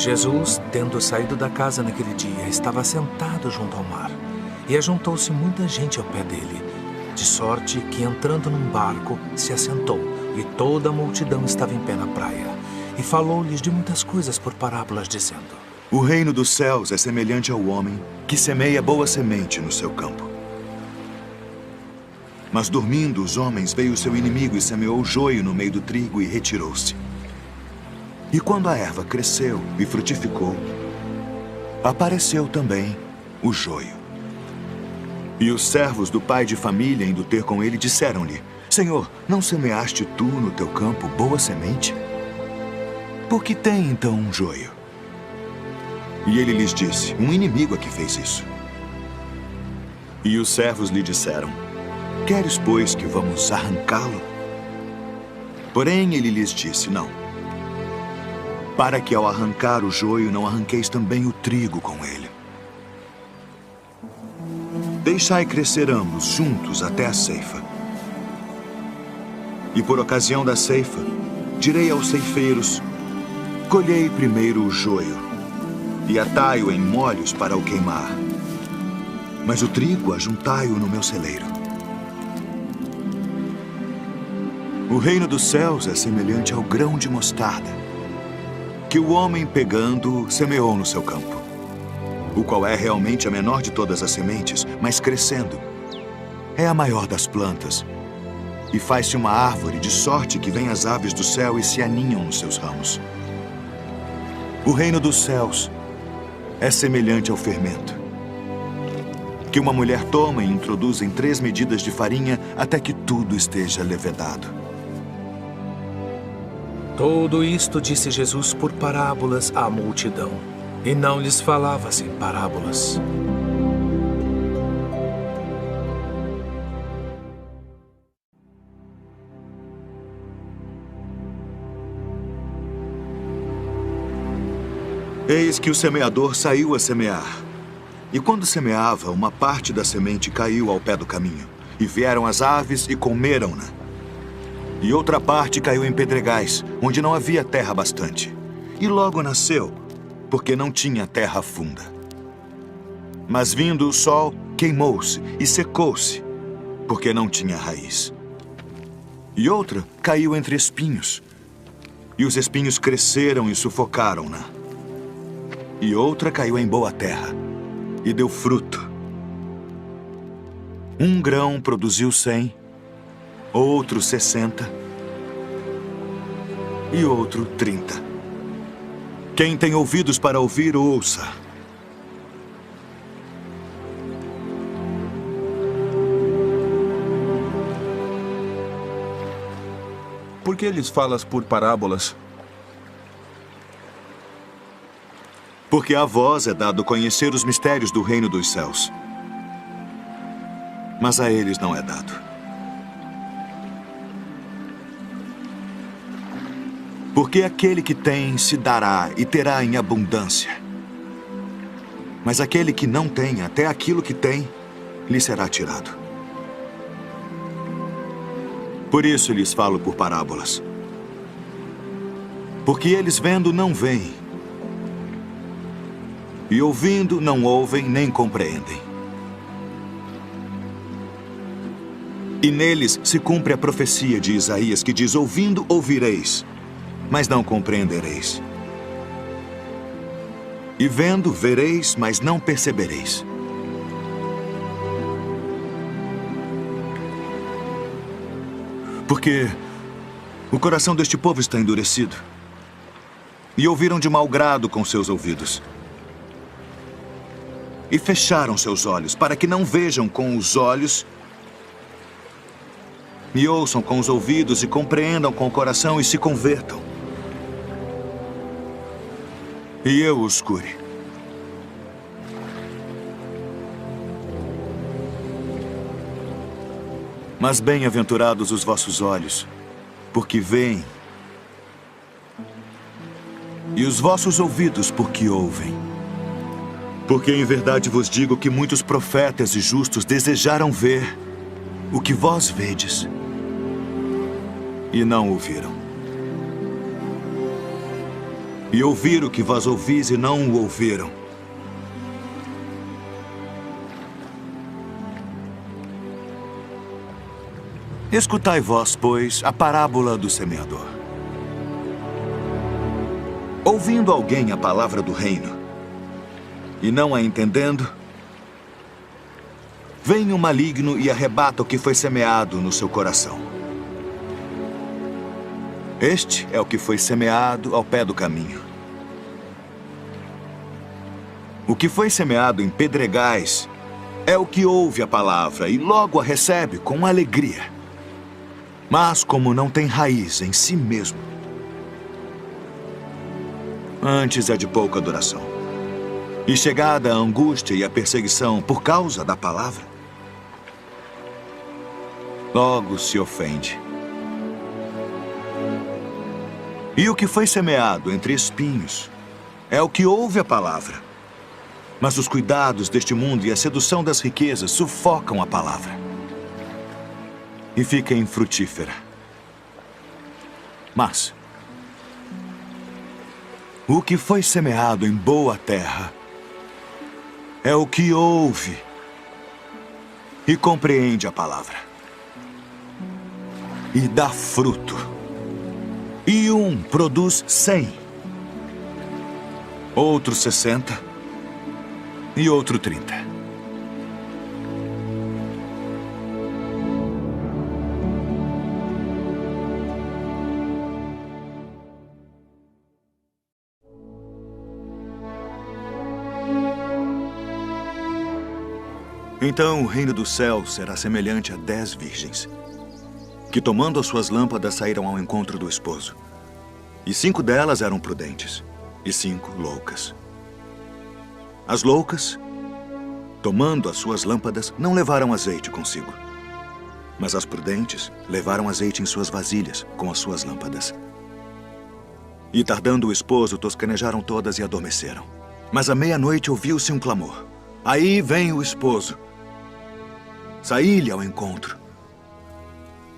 Jesus, tendo saído da casa naquele dia, estava sentado junto ao mar. E ajuntou-se muita gente ao pé dele, de sorte que, entrando num barco, se assentou, e toda a multidão estava em pé na praia. E falou-lhes de muitas coisas por parábolas, dizendo: O reino dos céus é semelhante ao homem que semeia boa semente no seu campo. Mas dormindo os homens, veio o seu inimigo e semeou joio no meio do trigo e retirou-se. E quando a erva cresceu e frutificou, apareceu também o joio. E os servos do pai de família, indo ter com ele, disseram-lhe: Senhor, não semeaste tu no teu campo boa semente? Por que tem então um joio? E ele lhes disse: Um inimigo é que fez isso. E os servos lhe disseram: Queres, pois, que vamos arrancá-lo? Porém ele lhes disse: Não, para que ao arrancar o joio não arranqueis também o trigo com ele. Deixai crescer ambos juntos até a ceifa. E por ocasião da ceifa, direi aos ceifeiros: Colhei primeiro o joio, e atai-o em molhos para o queimar. Mas o trigo ajuntai-o no meu celeiro. O reino dos céus é semelhante ao grão de mostarda, que o homem pegando semeou no seu campo, o qual é realmente a menor de todas as sementes, mas crescendo é a maior das plantas, e faz-se uma árvore, de sorte que vêm as aves do céu e se aninham nos seus ramos. O reino dos céus é semelhante ao fermento, que uma mulher toma e introduz em 3 medidas de farinha até que tudo esteja levedado. Tudo isto disse Jesus por parábolas à multidão, e não lhes falava sem parábolas. Eis que o semeador saiu a semear. E quando semeava, uma parte da semente caiu ao pé do caminho, e vieram as aves e comeram-na. E outra parte caiu em pedregais, onde não havia terra bastante. E logo nasceu, porque não tinha terra funda. Mas vindo o sol, queimou-se e secou-se, porque não tinha raiz. E outra caiu entre espinhos, e os espinhos cresceram e sufocaram-na. E outra caiu em boa terra, e deu fruto. Um grão produziu 100, outro 60, e outro 30. Quem tem ouvidos para ouvir, ouça. Por que lhes falas por parábolas? Porque a vós é dado conhecer os mistérios do reino dos céus, mas a eles não é dado. Porque aquele que tem se dará e terá em abundância, mas aquele que não tem, até aquilo que tem, lhe será tirado. Por isso lhes falo por parábolas. Porque eles vendo não veem, e ouvindo não ouvem nem compreendem. E neles se cumpre a profecia de Isaías, que diz: ouvindo ouvireis, mas não compreendereis. E vendo vereis, mas não percebereis. Porque o coração deste povo está endurecido, e ouviram de mau grado com seus ouvidos, e fecharam seus olhos, para que não vejam com os olhos, e ouçam com os ouvidos, e compreendam com o coração, e se convertam, e eu os cure. Mas bem-aventurados os vossos olhos, porque veem, e os vossos ouvidos, porque ouvem. Porque em verdade vos digo que muitos profetas e justos desejaram ver o que vós vedes, e não o viram. e ouvir o que vós ouvis e não o ouviram. Escutai vós, pois, a parábola do semeador. Ouvindo alguém a palavra do reino, e não a entendendo, vem o maligno e arrebata o que foi semeado no seu coração. Este é o que foi semeado ao pé do caminho. O que foi semeado em pedregais é o que ouve a palavra e logo a recebe com alegria. Mas como não tem raiz em si mesmo, antes é de pouca duração. E chegada a angústia e a perseguição por causa da palavra, logo se ofende. E o que foi semeado entre espinhos é o que ouve a palavra. Mas os cuidados deste mundo e a sedução das riquezas sufocam a palavra e fica infrutífera. Mas o que foi semeado em boa terra é o que ouve e compreende a palavra e dá fruto. E um produz 100, outro 60 e outro 30. Então o reino do céu será semelhante a 10 virgens, que tomando as suas lâmpadas saíram ao encontro do esposo. E 5 delas eram prudentes, e 5 loucas. As loucas, tomando as suas lâmpadas, não levaram azeite consigo. Mas as prudentes levaram azeite em suas vasilhas com as suas lâmpadas. E tardando o esposo, toscanejaram todas e adormeceram. Mas à meia-noite ouviu-se um clamor. Aí vem o esposo. Saí-lhe ao encontro.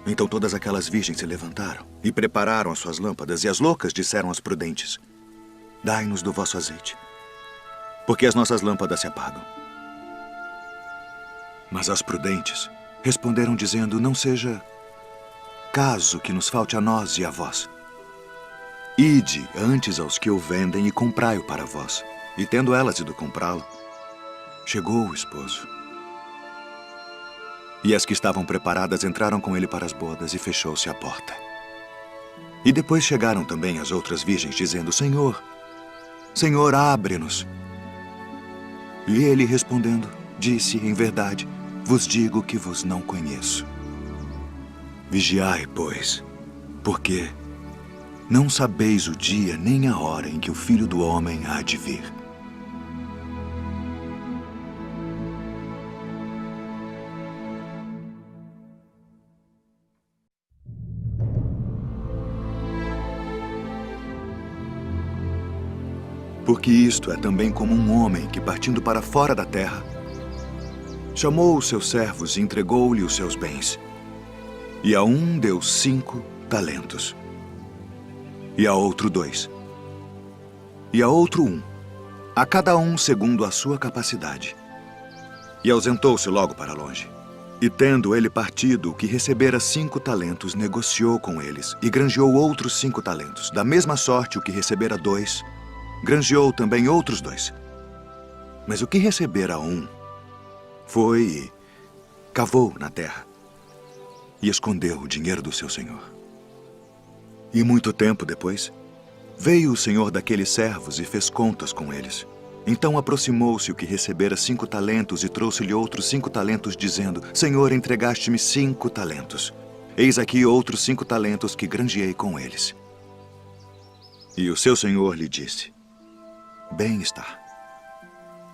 Então todas aquelas virgens se levantaram e prepararam as suas lâmpadas, e as loucas disseram às prudentes: dai-nos do vosso azeite, porque as nossas lâmpadas se apagam. Mas as prudentes responderam dizendo: não seja caso que nos falte a nós e a vós. Ide antes aos que o vendem e comprai-o para vós. E tendo elas ido comprá-lo, chegou o esposo. E as que estavam preparadas entraram com ele para as bodas e fechou-se a porta. E depois chegaram também as outras virgens, dizendo: Senhor, Senhor, abre-nos. E ele, respondendo, disse: em verdade, vos digo que vos não conheço. Vigiai, pois, porque não sabeis o dia nem a hora em que o Filho do Homem há de vir. Porque isto é também como um homem que, partindo para fora da terra, chamou os seus servos e entregou-lhe os seus bens. E a um deu 5 talentos, e a outro 2, e a outro 1, a cada um segundo a sua capacidade. E ausentou-se logo para longe. E tendo ele partido, o que recebera 5 talentos, negociou com eles, e granjeou outros 5 talentos. Da mesma sorte, o que recebera 2, granjeou também outros 2. Mas o que recebera 1, foi e cavou na terra, e escondeu o dinheiro do seu senhor. E muito tempo depois, veio o senhor daqueles servos e fez contas com eles. Então aproximou-se o que recebera 5 talentos e trouxe-lhe outros 5 talentos, dizendo: Senhor, entregaste-me 5 talentos. Eis aqui outros 5 talentos que granjeei com eles. E o seu senhor lhe disse: Bem está,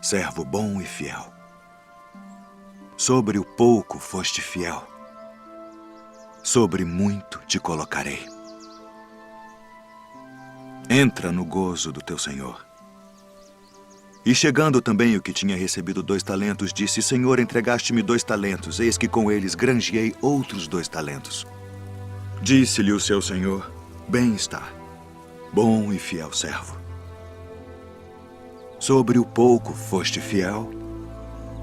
servo bom e fiel. Sobre o pouco foste fiel, sobre muito te colocarei. Entra no gozo do teu senhor. E chegando também o que tinha recebido 2 talentos, disse: Senhor, entregaste-me 2 talentos, eis que com eles granjeei outros 2 talentos. Disse-lhe o seu senhor: Bem está, bom e fiel servo. Sobre o pouco foste fiel,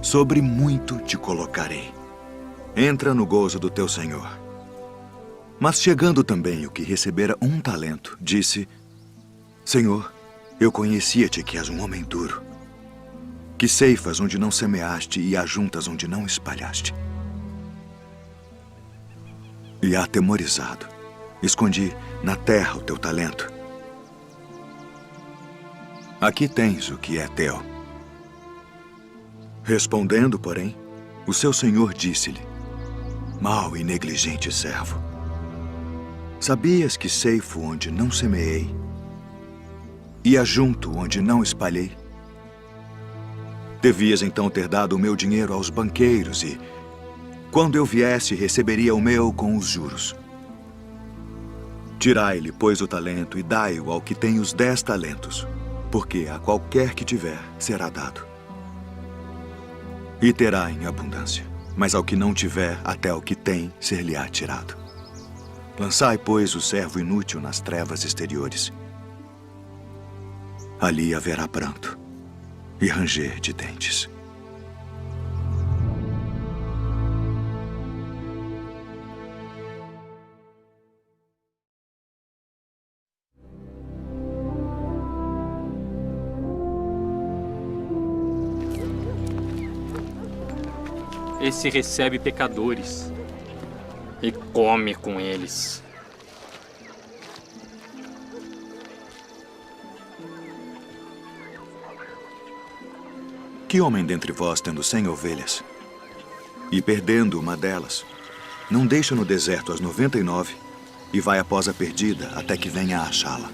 sobre muito te colocarei. Entra no gozo do teu Senhor. Mas chegando também o que recebera 1 talento, disse: Senhor, eu conhecia-te que és um homem duro, que ceifas onde não semeaste e ajuntas onde não espalhaste. E atemorizado, escondi na terra o teu talento. Aqui tens o que é teu. Respondendo, porém, o seu senhor disse-lhe: Mau e negligente servo, sabias que ceifo onde não semeei e ajunto onde não espalhei? Devias então ter dado o meu dinheiro aos banqueiros e, quando eu viesse, receberia o meu com os juros. Tirai-lhe, pois, o talento e dai-o ao que tem os 10 talentos, porque a qualquer que tiver será dado, e terá em abundância. Mas ao que não tiver, até o que tem ser-lhe-á tirado. Lançai, pois, o servo inútil nas trevas exteriores. Ali haverá pranto e ranger de dentes. Esse recebe pecadores e come com eles. Que homem dentre vós, tendo 100 ovelhas, e perdendo uma delas, não deixa no deserto as 99 e vai após a perdida até que venha a achá-la?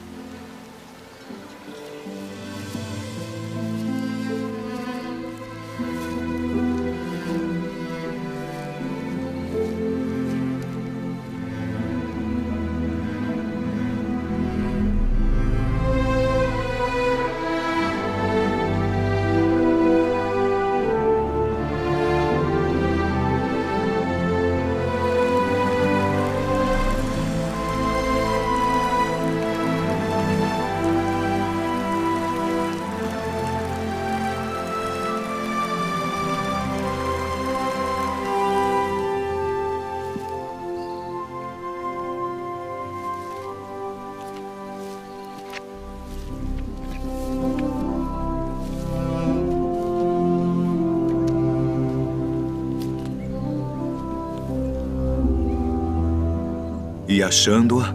E achando-a,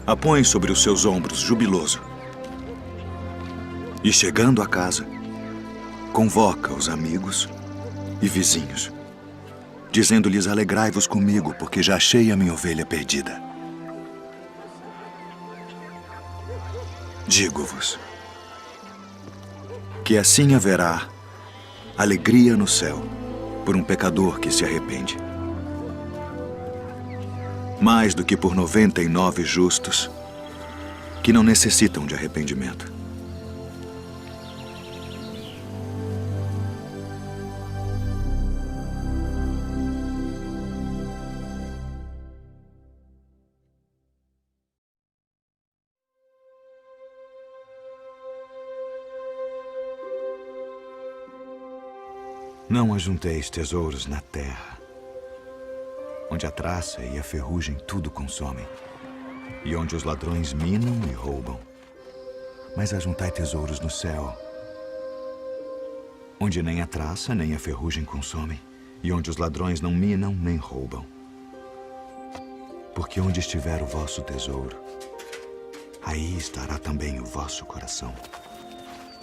a põe sobre os seus ombros, jubiloso. E chegando a casa, convoca os amigos e vizinhos, dizendo-lhes: alegrai-vos comigo, porque já achei a minha ovelha perdida. Digo-vos que assim haverá alegria no céu por um pecador que se arrepende, mais do que por 99 justos que não necessitam de arrependimento. Não ajunteis tesouros na terra, onde a traça e a ferrugem tudo consomem, e onde os ladrões minam e roubam. Mas ajuntai tesouros no céu, onde nem a traça nem a ferrugem consomem, e onde os ladrões não minam nem roubam. Porque onde estiver o vosso tesouro, aí estará também o vosso coração.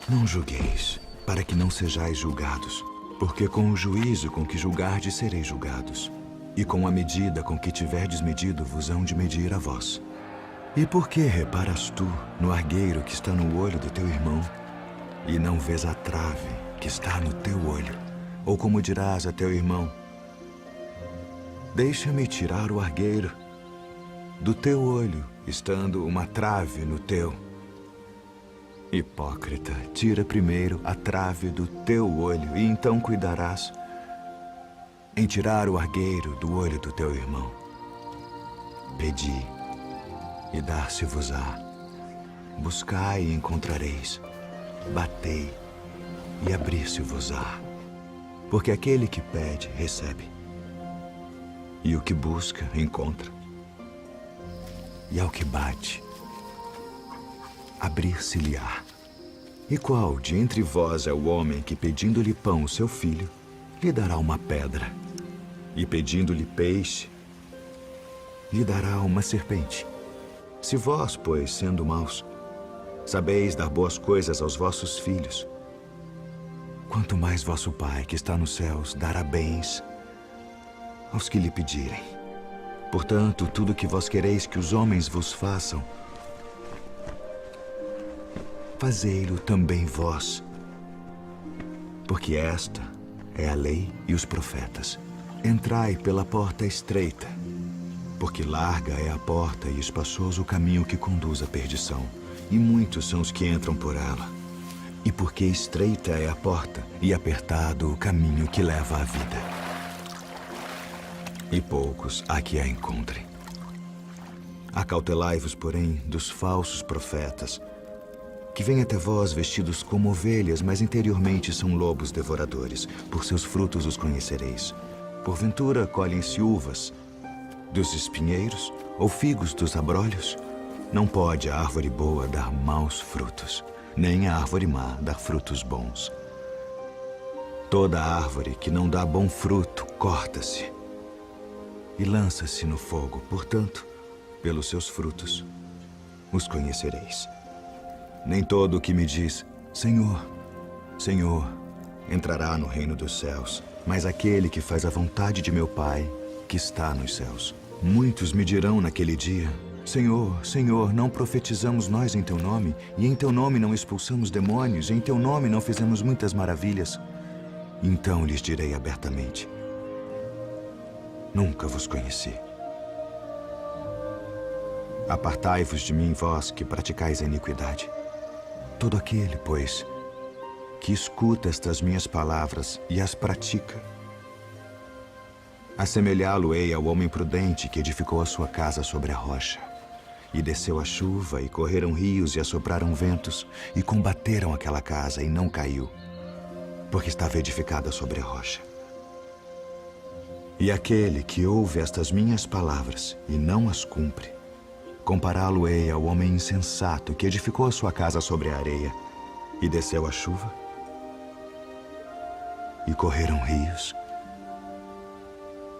Não julgueis, para que não sejais julgados, porque com o juízo com que julgardes sereis julgados, e com a medida com que tiverdes medido vos hão de medir a vós. E por que reparas tu no argueiro que está no olho do teu irmão, e não vês a trave que está no teu olho? Ou como dirás a teu irmão: deixa-me tirar o argueiro do teu olho, estando uma trave no teu? Hipócrita, tira primeiro a trave do teu olho, e então cuidarás em tirar o argueiro do olho do teu irmão. Pedi, e dar-se-vos-á. Buscai e encontrareis. Batei e abrir-se-vos-á. Porque aquele que pede, recebe. E o que busca, encontra. E ao que bate, abrir-se-lhe-á. E qual de entre vós é o homem que, pedindo-lhe pão, seu filho, lhe dará uma pedra? E pedindo-lhe peixe, lhe dará uma serpente? Se vós, pois, sendo maus, sabeis dar boas coisas aos vossos filhos, quanto mais vosso Pai, que está nos céus, dará bens aos que lhe pedirem. Portanto, tudo que vós quereis que os homens vos façam, fazei-lo também vós. Porque esta é a lei e os profetas. Entrai pela porta estreita, porque larga é a porta e espaçoso o caminho que conduz à perdição, e muitos são os que entram por ela. E porque estreita é a porta e apertado o caminho que leva à vida, e poucos há que a encontrem. Acautelai-vos, porém, dos falsos profetas, que vêm até vós vestidos como ovelhas, mas interiormente são lobos devoradores. Por seus frutos os conhecereis. Porventura colhem-se uvas dos espinheiros ou figos dos abrolhos? Não pode a árvore boa dar maus frutos, nem a árvore má dar frutos bons. Toda árvore que não dá bom fruto corta-se e lança-se no fogo. Portanto, pelos seus frutos os conhecereis. Nem todo o que me diz, Senhor, Senhor, entrará no reino dos céus, mas aquele que faz a vontade de meu Pai, que está nos céus. Muitos me dirão naquele dia, Senhor, Senhor, não profetizamos nós em teu nome, e em teu nome não expulsamos demônios, e em teu nome não fizemos muitas maravilhas? Então lhes direi abertamente, nunca vos conheci. Apartai-vos de mim, vós que praticais a iniquidade. Todo aquele, pois, que escuta estas minhas palavras e as pratica, assemelhá-lo-ei ao homem prudente que edificou a sua casa sobre a rocha. E desceu a chuva, e correram rios, e assopraram ventos, e combateram aquela casa, e não caiu, porque estava edificada sobre a rocha. E aquele que ouve estas minhas palavras e não as cumpre, compará-lo-ei ao homem insensato que edificou a sua casa sobre a areia. E desceu a chuva, e correram rios,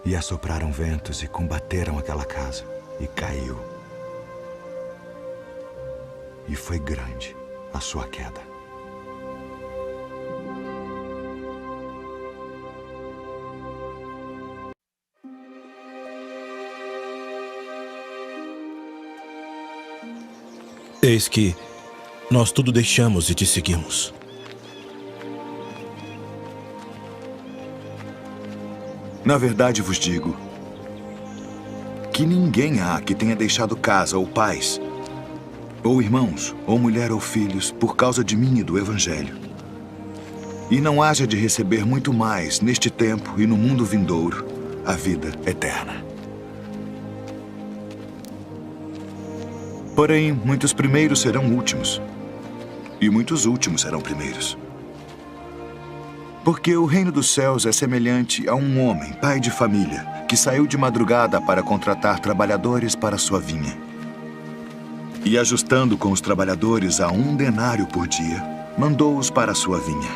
e assopraram ventos, e combateram aquela casa, e caiu. E foi grande a sua queda. Eis que nós tudo deixamos e te seguimos. Na verdade vos digo que ninguém há que tenha deixado casa ou pais, ou irmãos, ou mulher ou filhos, por causa de mim e do Evangelho, e não haja de receber muito mais neste tempo e no mundo vindouro a vida eterna. Porém, muitos primeiros serão últimos, e muitos últimos serão primeiros. Porque o reino dos céus é semelhante a um homem, pai de família, que saiu de madrugada para contratar trabalhadores para sua vinha. E ajustando com os trabalhadores a 1 denário por dia, mandou-os para a sua vinha.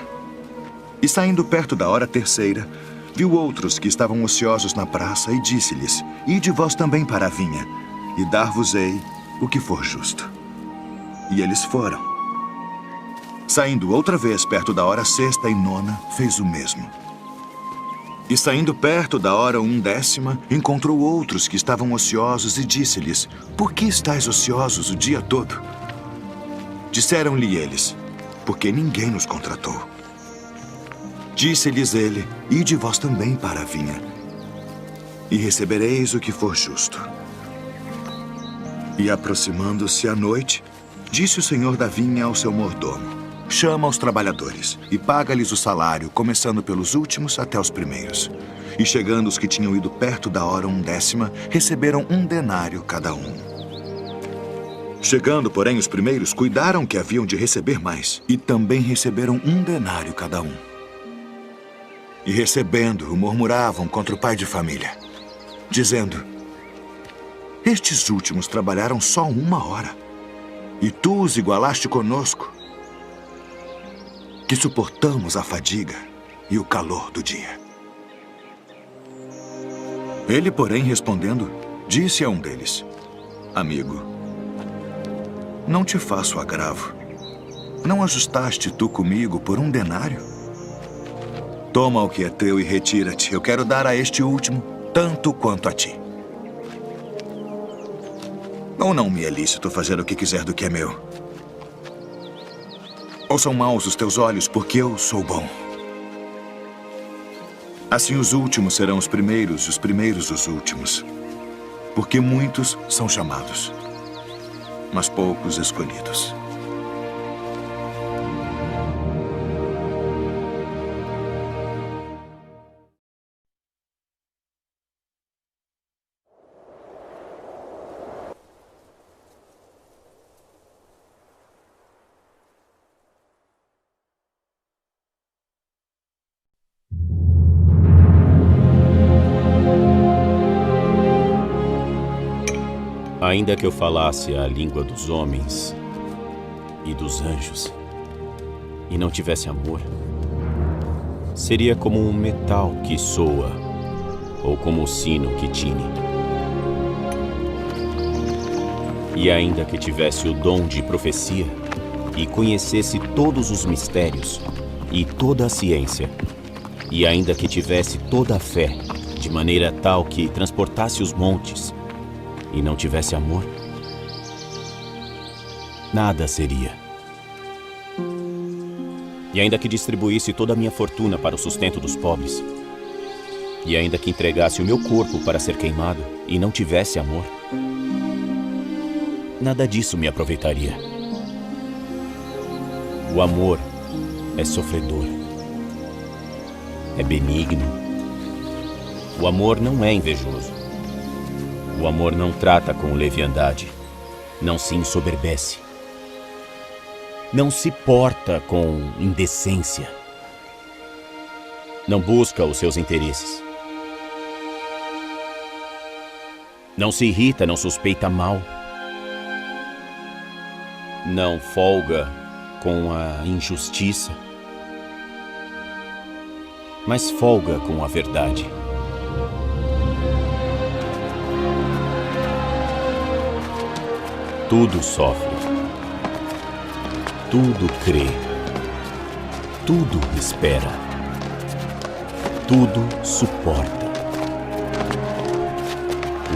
E saindo perto da hora terceira, viu outros que estavam ociosos na praça e disse-lhes, ide vós também para a vinha, e dar-vos-ei o que for justo. E eles foram. Saindo outra vez perto da hora sexta e nona, fez o mesmo. E saindo perto da hora 1/10, encontrou outros que estavam ociosos e disse-lhes, por que estáis ociosos o dia todo? Disseram-lhe eles, porque ninguém nos contratou. Disse-lhes ele, ide vós também para a vinha, e recebereis o que for justo. E aproximando-se a noite, disse o senhor da vinha ao seu mordomo, chama os trabalhadores e paga-lhes o salário, começando pelos últimos até os primeiros. E chegando os que tinham ido perto da hora 1/10, receberam 1 denário cada um. Chegando, porém, os primeiros cuidaram que haviam de receber mais, e também receberam 1 denário cada um. E recebendo-o, murmuravam contra o pai de família, dizendo: estes últimos trabalharam só 1 hora, e tu os igualaste conosco, que suportamos a fadiga e o calor do dia. Ele, porém, respondendo, disse a um deles: amigo, não te faço agravo. Não ajustaste tu comigo por 1 denário? Toma o que é teu e retira-te. Eu quero dar a este último tanto quanto a ti. Ou não me é lícito fazer o que quiser do que é meu? Ou são maus os teus olhos porque eu sou bom? Assim os últimos serão os primeiros, e os primeiros os últimos. Porque muitos são chamados, mas poucos escolhidos. Ainda que eu falasse a língua dos homens e dos anjos, e não tivesse amor, seria como um metal que soa, ou como o sino que tine. E ainda que tivesse o dom de profecia, e conhecesse todos os mistérios, e toda a ciência, e ainda que tivesse toda a fé, de maneira tal que transportasse os montes, e não tivesse amor, nada seria. E ainda que distribuísse toda a minha fortuna para o sustento dos pobres, e ainda que entregasse o meu corpo para ser queimado, e não tivesse amor, nada disso me aproveitaria. O amor é sofredor, é benigno. O amor não é invejoso. O amor não trata com leviandade, não se ensoberbece, não se porta com indecência, não busca os seus interesses, não se irrita, não suspeita mal, não folga com a injustiça, mas folga com a verdade. Tudo sofre, tudo crê, tudo espera, tudo suporta.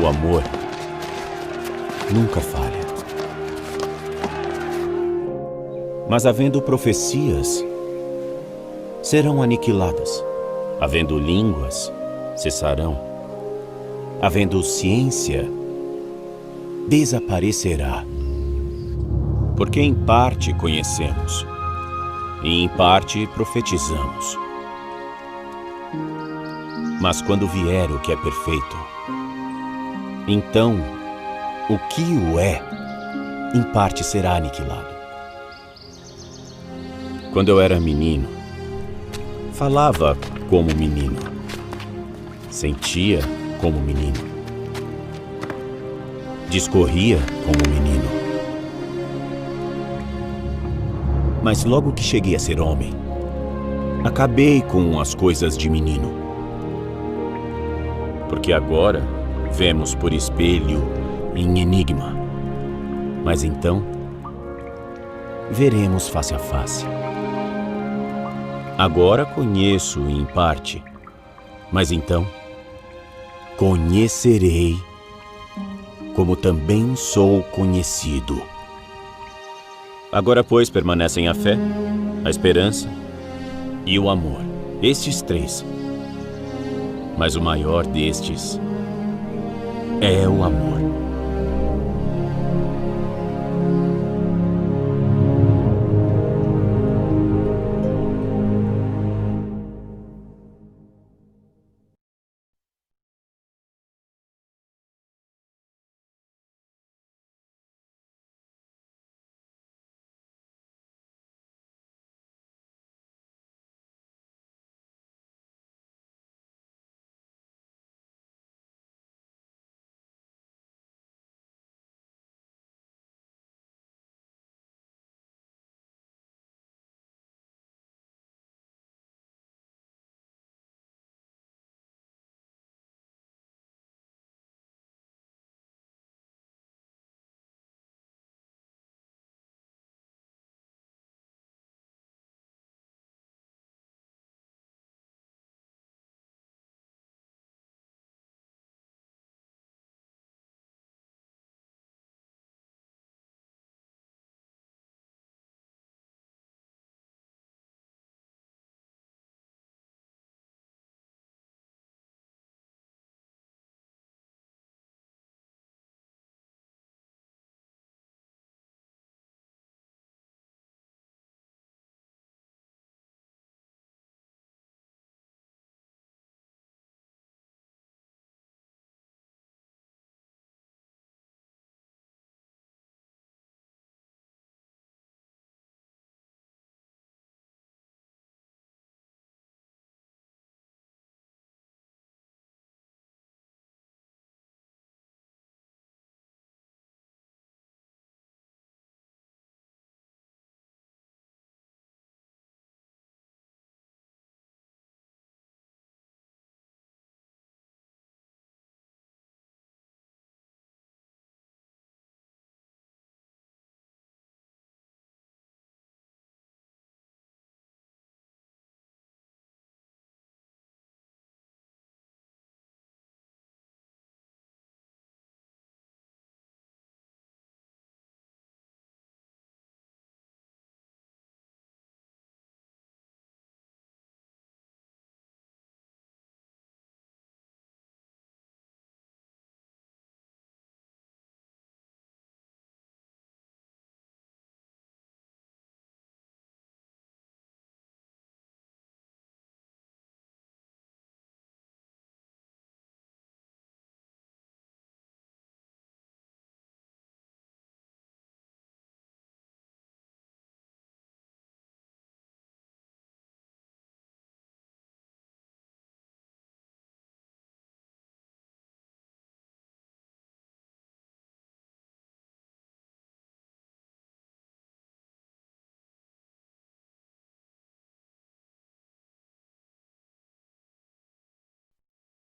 O amor nunca falha. Mas havendo profecias, serão aniquiladas. Havendo línguas, cessarão. Havendo ciência, desaparecerá. Porque em parte conhecemos, e em parte profetizamos. Mas quando vier o que é perfeito, então o que o é, em parte será aniquilado. Quando eu era menino, falava como menino, sentia como menino, discorria como menino. Mas logo que cheguei a ser homem, acabei com as coisas de menino. Porque agora vemos por espelho em enigma, mas então veremos face a face. Agora conheço em parte, mas então conhecerei como também sou conhecido. Agora, pois, permanecem a fé, a esperança e o amor, estes 3. Mas o maior destes é o amor.